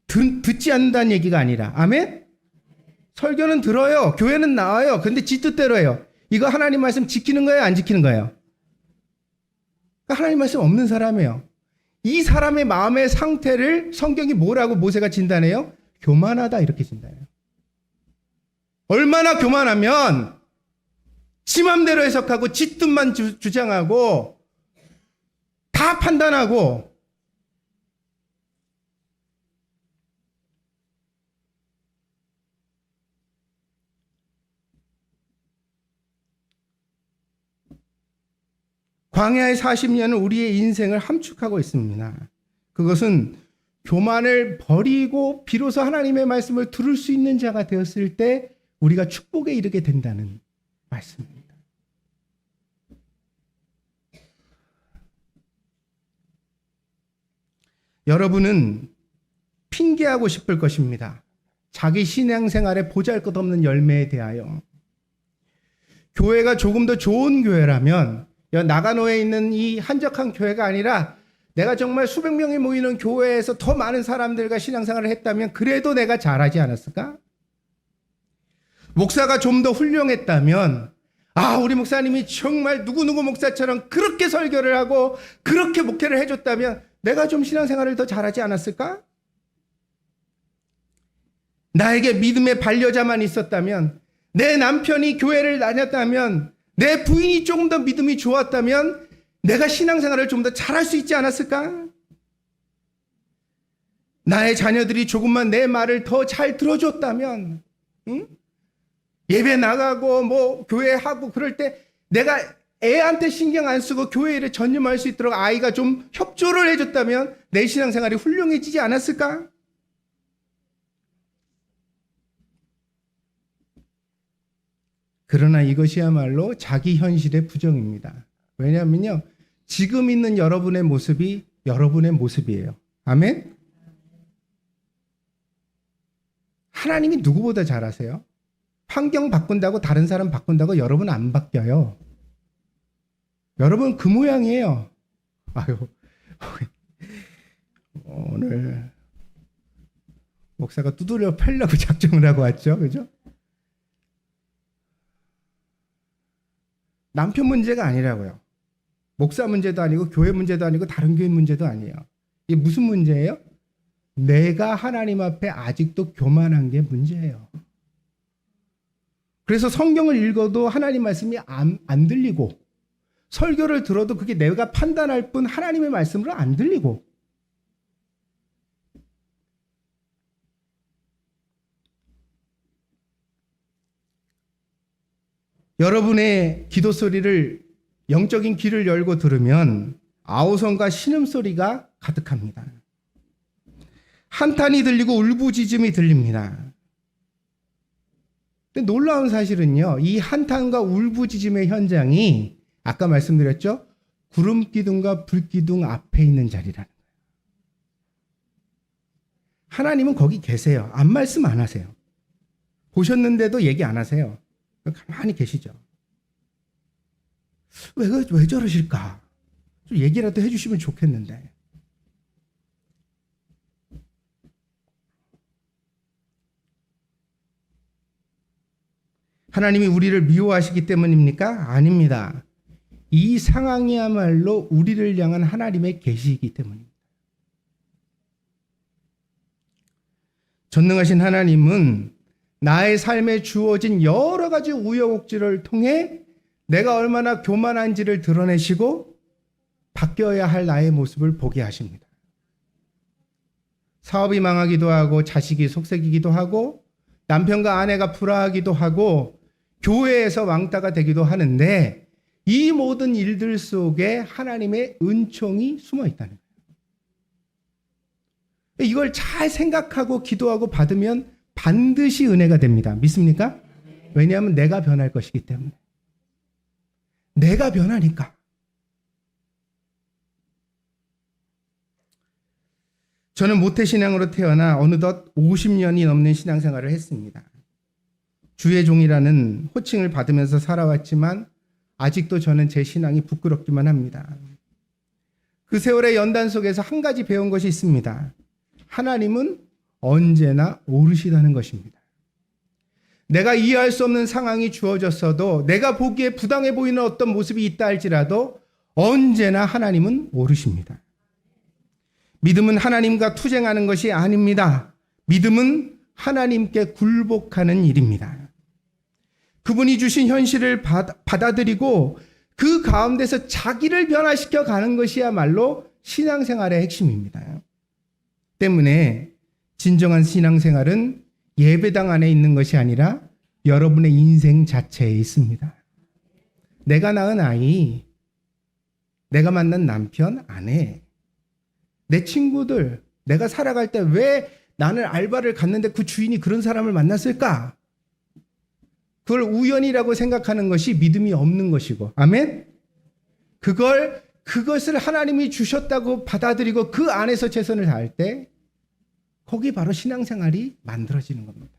듣지 않는다는 얘기가 아니라. 아멘? 설교는 들어요. 교회는 나와요. 근데 지 뜻대로 해요. 이거 하나님 말씀 지키는 거예요? 안 지키는 거예요? 하나님 말씀 없는 사람이에요. 이 사람의 마음의 상태를 성경이 뭐라고 모세가 진단해요? 교만하다 이렇게 진단해요. 얼마나 교만하면 지 맘대로 해석하고 지 뜻만 주장하고 다 판단하고 광야의 40년은 우리의 인생을 함축하고 있습니다. 그것은 교만을 버리고 비로소 하나님의 말씀을 들을 수 있는 자가 되었을 때 우리가 축복에 이르게 된다는 말씀입니다. 여러분은 핑계하고 싶을 것입니다. 자기 신앙생활에 보잘것없는 열매에 대하여. 교회가 조금 더 좋은 교회라면 나가노에 있는 이 한적한 교회가 아니라 내가 정말 수백 명이 모이는 교회에서 더 많은 사람들과 신앙생활을 했다면 그래도 내가 잘하지 않았을까? 목사가 좀 더 훌륭했다면 우리 목사님이 정말 누구누구 목사처럼 그렇게 설교를 하고 그렇게 목회를 해줬다면 내가 좀 신앙생활을 더 잘하지 않았을까? 나에게 믿음의 반려자만 있었다면, 내 남편이 교회를 다녔다면, 내 부인이 조금 더 믿음이 좋았다면 내가 신앙생활을 좀 더 잘할 수 있지 않았을까? 나의 자녀들이 조금만 내 말을 더 잘 들어줬다면, 예배 나가고 교회하고 그럴 때 내가 애한테 신경 안 쓰고 교회 일에 전념할 수 있도록 아이가 좀 협조를 해줬다면 내 신앙생활이 훌륭해지지 않았을까? 그러나 이것이야말로 자기 현실의 부정입니다. 왜냐하면요, 지금 있는 여러분의 모습이 여러분의 모습이에요. 아멘? 하나님이 누구보다 잘 아세요? 환경 바꾼다고 다른 사람 바꾼다고 여러분 안 바뀌어요. 여러분 그 모양이에요. 오늘 목사가 두드려 패려고 작정을 하고 왔죠. 그죠? 남편 문제가 아니라고요. 목사 문제도 아니고 교회 문제도 아니고 다른 교회 문제도 아니에요. 이게 무슨 문제예요? 내가 하나님 앞에 아직도 교만한 게 문제예요. 그래서 성경을 읽어도 하나님 말씀이 안 들리고, 설교를 들어도 그게 내가 판단할 뿐 하나님의 말씀으로 안 들리고, 여러분의 기도 소리를, 영적인 귀를 열고 들으면 아우성과 신음소리가 가득합니다. 한탄이 들리고 울부짖음이 들립니다. 근데 놀라운 사실은요, 이 한탄과 울부짖음의 현장이 아까 말씀드렸죠? 구름 기둥과 불 기둥 앞에 있는 자리라는 거예요. 하나님은 거기 계세요. 안 말씀 안 하세요. 보셨는데도 얘기 안 하세요. 가만히 계시죠. 왜 저러실까? 좀 얘기라도 해주시면 좋겠는데. 하나님이 우리를 미워하시기 때문입니까? 아닙니다. 이 상황이야말로 우리를 향한 하나님의 계시이기 때문입니다. 전능하신 하나님은 나의 삶에 주어진 여러 가지 우여곡절을 통해 내가 얼마나 교만한지를 드러내시고 바뀌어야 할 나의 모습을 보게 하십니다. 사업이 망하기도 하고 자식이 속썩이기도 하고 남편과 아내가 불화하기도 하고 교회에서 왕따가 되기도 하는데 이 모든 일들 속에 하나님의 은총이 숨어 있다는 거예요. 이걸 잘 생각하고 기도하고 받으면 반드시 은혜가 됩니다. 믿습니까? 왜냐하면 내가 변할 것이기 때문에. 내가 변하니까. 저는 모태신앙으로 태어나 어느덧 50년이 넘는 신앙생활을 했습니다. 주의 종이라는 호칭을 받으면서 살아왔지만 아직도 저는 제 신앙이 부끄럽기만 합니다. 그 세월의 연단 속에서 한 가지 배운 것이 있습니다. 하나님은 언제나 오르시다는 것입니다. 내가 이해할 수 없는 상황이 주어졌어도, 내가 보기에 부당해 보이는 어떤 모습이 있다 할지라도 언제나 하나님은 오르십니다. 믿음은 하나님과 투쟁하는 것이 아닙니다. 믿음은 하나님께 굴복하는 일입니다. 그분이 주신 현실을 받아들이고 그 가운데서 자기를 변화시켜 가는 것이야말로 신앙생활의 핵심입니다. 때문에 진정한 신앙생활은 예배당 안에 있는 것이 아니라 여러분의 인생 자체에 있습니다. 내가 낳은 아이, 내가 만난 남편, 아내, 내 친구들, 내가 살아갈 때 왜 나는 알바를 갔는데 그 주인이 그런 사람을 만났을까? 그걸 우연이라고 생각하는 것이 믿음이 없는 것이고, 아멘? 그것을 하나님이 주셨다고 받아들이고 그 안에서 최선을 다할 때 거기 바로 신앙생활이 만들어지는 겁니다.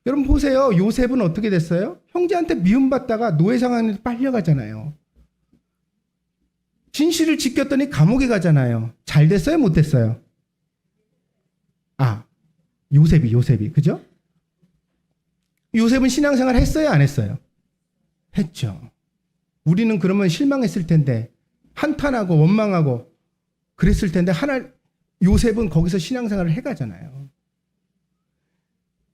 여러분 보세요. 요셉은 어떻게 됐어요? 형제한테 미움받다가 노예 상황에 빨려가잖아요. 진실을 지켰더니 감옥에 가잖아요. 잘 됐어요? 못 됐어요? 요셉이 그죠? 요셉은 신앙생활 했어요? 안 했어요? 했죠. 우리는 그러면 실망했을 텐데, 한탄하고 원망하고 그랬을 텐데, 요셉은 거기서 신앙생활을 해가잖아요.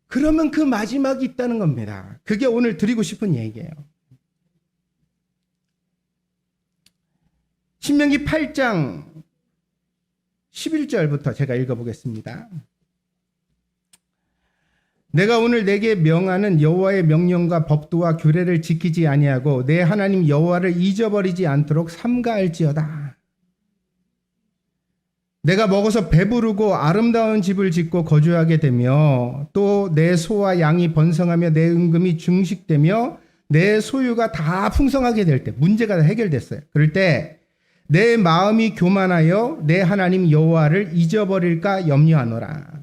그러면 그 마지막이 있다는 겁니다. 그게 오늘 드리고 싶은 얘기예요. 신명기 8장 11절부터 제가 읽어보겠습니다. 내가 오늘 내게 명하는 여호와의 명령과 법도와 규례를 지키지 아니하고 내 하나님 여호와를 잊어버리지 않도록 삼가할지어다. 내가 먹어서 배부르고 아름다운 집을 짓고 거주하게 되며 또 내 소와 양이 번성하며 내 은금이 증식되며 내 소유가 다 풍성하게 될 때, 문제가 다 해결됐어요. 그럴 때 내 마음이 교만하여 내 하나님 여호와를 잊어버릴까 염려하노라.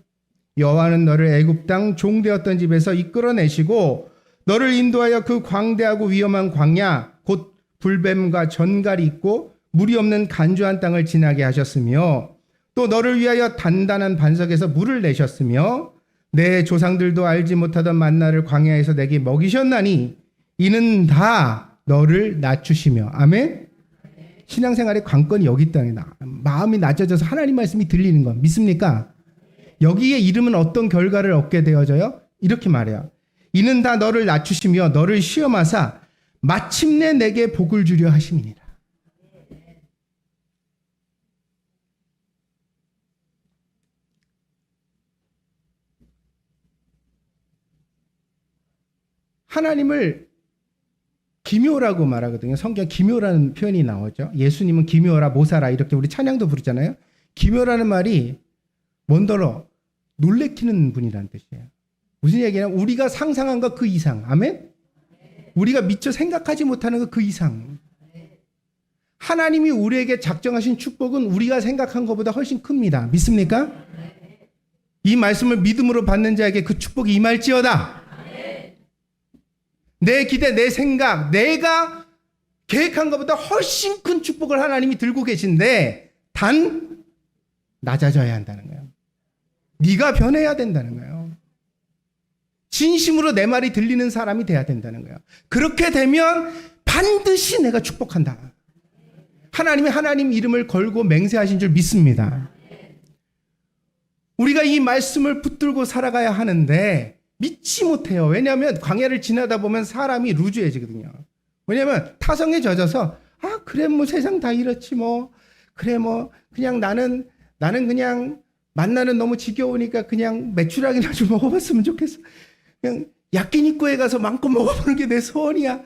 여호와는 너를 애굽 땅 종되었던 집에서 이끌어내시고 너를 인도하여 그 광대하고 위험한 광야 곧 불뱀과 전갈이 있고 물이 없는 간주한 땅을 지나게 하셨으며 또 너를 위하여 단단한 반석에서 물을 내셨으며 내 조상들도 알지 못하던 만나를 광야에서 내게 먹이셨나니 이는 다 너를 낮추시며. 아멘. 신앙생활의 관건이 여기 있다는 거예요. 마음이 낮아져서 하나님 말씀이 들리는 거 믿습니까? 여기에 이르면 어떤 결과를 얻게 되어져요? 이렇게 말해요. 이는 다 너를 낮추시며 너를 시험하사 마침내 내게 복을 주려 하심이니라. 하나님을 기묘라고 말하거든요. 성경 기묘라는 표현이 나오죠. 예수님은 기묘라 모사라 이렇게 우리 찬양도 부르잖아요. 기묘라는 말이 뭔더러 놀래키는 분이라는 뜻이에요. 무슨 얘기냐면 우리가 상상한 것 그 이상. 아멘? 우리가 미처 생각하지 못하는 것 그 이상. 하나님이 우리에게 작정하신 축복은 우리가 생각한 것보다 훨씬 큽니다. 믿습니까? 이 말씀을 믿음으로 받는 자에게 그 축복이 임할지어다. 내 기대, 내 생각, 내가 계획한 것보다 훨씬 큰 축복을 하나님이 들고 계신데 단 낮아져야 한다는 거예요. 네가 변해야 된다는 거예요. 진심으로 내 말이 들리는 사람이 돼야 된다는 거예요. 그렇게 되면 반드시 내가 축복한다. 하나님이 하나님 이름을 걸고 맹세하신 줄 믿습니다. 우리가 이 말씀을 붙들고 살아가야 하는데 믿지 못해요. 왜냐하면 광야를 지나다 보면 사람이 루즈해지거든요. 왜냐하면 타성에 젖어서 그래 뭐 세상 다 이렇지 뭐 그래 뭐 그냥 나는 그냥 만나는 너무 지겨우니까 그냥 메추라기나 좀 먹어봤으면 좋겠어. 그냥 야끼니쿠에 가서 마음껏 먹어보는 게 내 소원이야.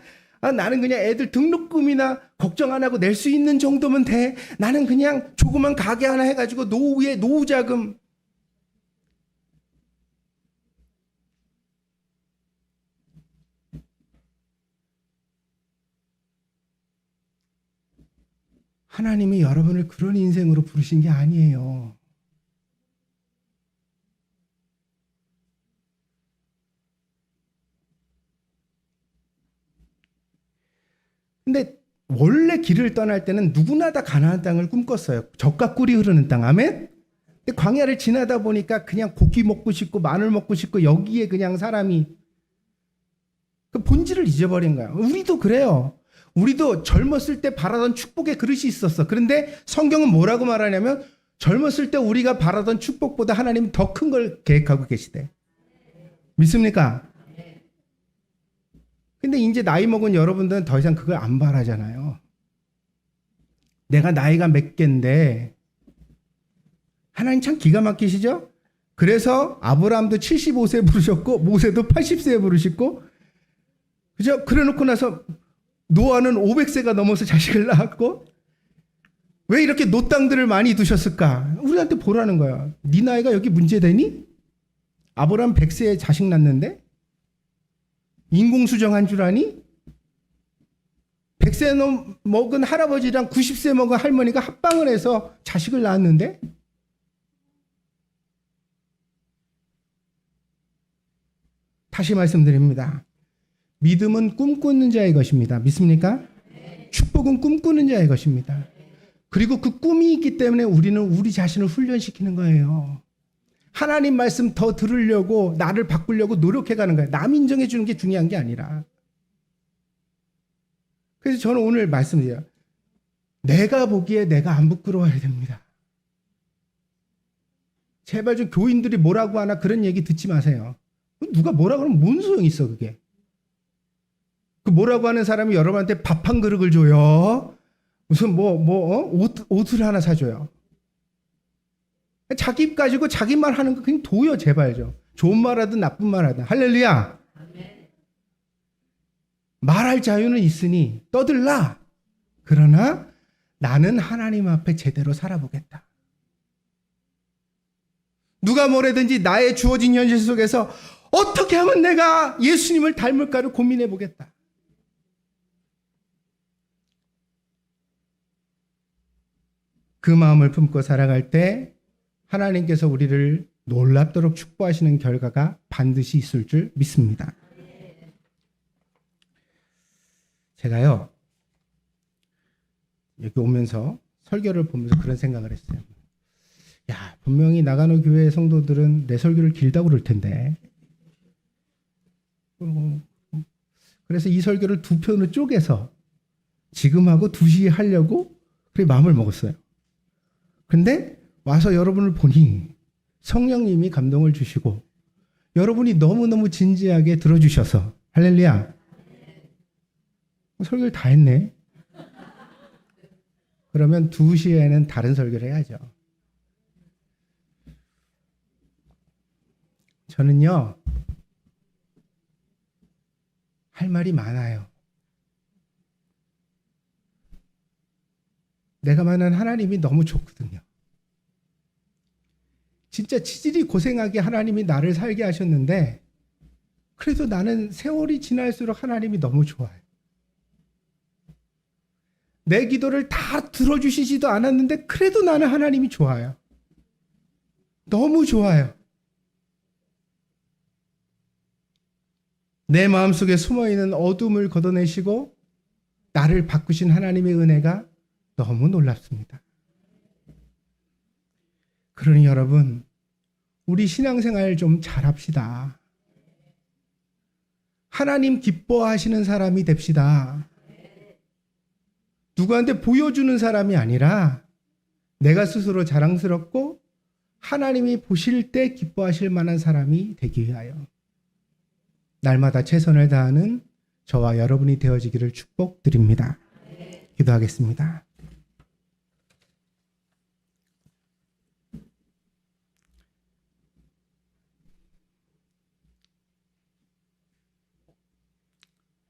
나는 그냥 애들 등록금이나 걱정 안 하고 낼 수 있는 정도면 돼. 나는 그냥 조그만 가게 하나 해가지고 노후에 노후자금. 하나님이 여러분을 그런 인생으로 부르신 게 아니에요. 근데 원래 길을 떠날 때는 누구나 다 가나안 땅을 꿈꿨어요. 젖과 꿀이 흐르는 땅. 아멘? 근데 광야를 지나다 보니까 그냥 고기 먹고 싶고 마늘 먹고 싶고 여기에 그냥 사람이 그 본질을 잊어버린 거야. 우리도 그래요. 우리도 젊었을 때 바라던 축복의 그릇이 있었어. 그런데 성경은 뭐라고 말하냐면 젊었을 때 우리가 바라던 축복보다 하나님은 더 큰 걸 계획하고 계시대. 믿습니까? 근데 이제 나이 먹은 여러분들은 더 이상 그걸 안 바라잖아요. 내가 나이가 몇 갠데 하나님 참 기가 막히시죠? 그래서 아브라함도 75세 부르셨고 모세도 80세에 부르셨고 그죠? 그래 놓고 나서 노아는 500세가 넘어서 자식을 낳았고 왜 이렇게 노땅들을 많이 두셨을까? 우리한테 보라는 거야. 네 나이가 여기 문제되니? 아브라함 100세에 자식 낳는데 인공수정한 줄 아니? 100세 먹은 할아버지랑 90세 먹은 할머니가 합방을 해서 자식을 낳았는데 다시 말씀드립니다. 믿음은 꿈꾸는 자의 것입니다. 믿습니까? 축복은 꿈꾸는 자의 것입니다. 그리고 그 꿈이 있기 때문에 우리는 우리 자신을 훈련시키는 거예요. 하나님 말씀 더 들으려고 나를 바꾸려고 노력해가는 거예요. 남 인정해 주는 게 중요한 게 아니라. 그래서 저는 오늘 말씀드려요. 내가 보기에 내가 안 부끄러워야 됩니다. 제발 좀 교인들이 뭐라고 하나 그런 얘기 듣지 마세요. 누가 뭐라 그러면 뭔 소용이 있어 그게. 그 뭐라고 하는 사람이 여러분한테 밥 한 그릇을 줘요. 무슨 옷을 하나 사줘요. 자기 입 가지고 자기 말 하는 거 그냥 둬요 제발 좀. 좋은 말 하든 나쁜 말 하든. 할렐루야. 말할 자유는 있으니 떠들라. 그러나 나는 하나님 앞에 제대로 살아보겠다. 누가 뭐래든지 나의 주어진 현실 속에서 어떻게 하면 내가 예수님을 닮을까를 고민해 보겠다. 그 마음을 품고 살아갈 때 하나님께서 우리를 놀랍도록 축복하시는 결과가 반드시 있을 줄 믿습니다. 제가요, 여기 오면서 설교를 보면서 그런 생각을 했어요. 야, 분명히 나가노 교회 성도들은 내 설교를 길다고 그럴 텐데. 그래서 이 설교를 두 편으로 쪼개서 지금하고 2시에 하려고 그렇게 마음을 먹었어요. 근데 와서 여러분을 보니 성령님이 감동을 주시고 여러분이 너무너무 진지하게 들어주셔서 할렐루야. 설교를 다 했네. 그러면 2시에는 다른 설교를 해야죠. 저는요, 할 말이 많아요. 내가 만난 하나님이 너무 좋거든요. 진짜 치질이 고생하게 하나님이 나를 살게 하셨는데 그래도 나는 세월이 지날수록 하나님이 너무 좋아요. 내 기도를 다 들어주시지도 않았는데 그래도 나는 하나님이 좋아요. 너무 좋아요. 내 마음속에 숨어있는 어둠을 걷어내시고 나를 바꾸신 하나님의 은혜가 너무 놀랍습니다. 그러니 여러분, 우리 신앙생활 좀 잘합시다. 하나님 기뻐하시는 사람이 됩시다. 누구한테 보여주는 사람이 아니라 내가 스스로 자랑스럽고 하나님이 보실 때 기뻐하실 만한 사람이 되기 위하여 날마다 최선을 다하는 저와 여러분이 되어지기를 축복드립니다. 기도하겠습니다.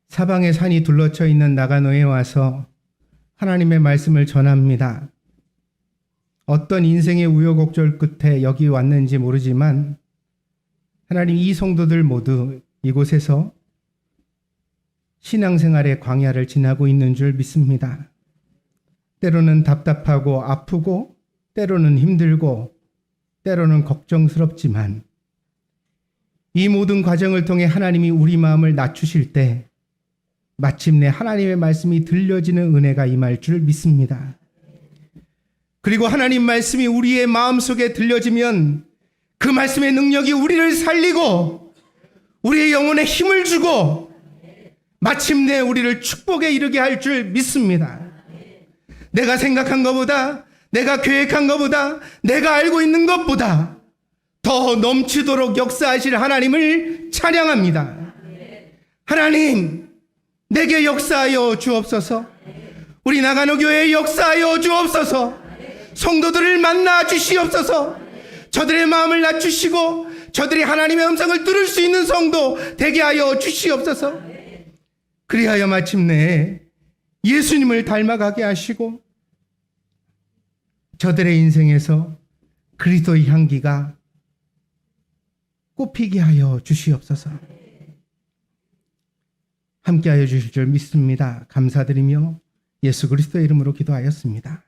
사방에 산이 둘러쳐 있는 나가노에 와서 하나님의 말씀을 전합니다. 어떤 인생의 우여곡절 끝에 여기 왔는지 모르지만 하나님, 이 성도들 모두 이곳에서 신앙생활의 광야를 지나고 있는 줄 믿습니다. 때로는 답답하고 아프고 때로는 힘들고 때로는 걱정스럽지만 이 모든 과정을 통해 하나님이 우리 마음을 낮추실 때 마침내 하나님의 말씀이 들려지는 은혜가 임할 줄 믿습니다. 그리고 하나님 말씀이 우리의 마음속에 들려지면 그 말씀의 능력이 우리를 살리고 우리의 영혼에 힘을 주고 마침내 우리를 축복에 이르게 할 줄 믿습니다. 내가 생각한 것보다, 내가 계획한 것보다, 내가 알고 있는 것보다 더 넘치도록 역사하실 하나님을 찬양합니다. 하나님, 내게 역사하여 주옵소서. 우리 나가노 교회에 역사하여 주옵소서. 성도들을 만나 주시옵소서. 저들의 마음을 낮추시고 저들이 하나님의 음성을 들을 수 있는 성도 되게 하여 주시옵소서. 그리하여 마침내 예수님을 닮아가게 하시고 저들의 인생에서 그리스도의 향기가 꽃피게 하여 주시옵소서. 함께하여 주실 줄 믿습니다. 감사드리며 예수 그리스도의 이름으로 기도하였습니다.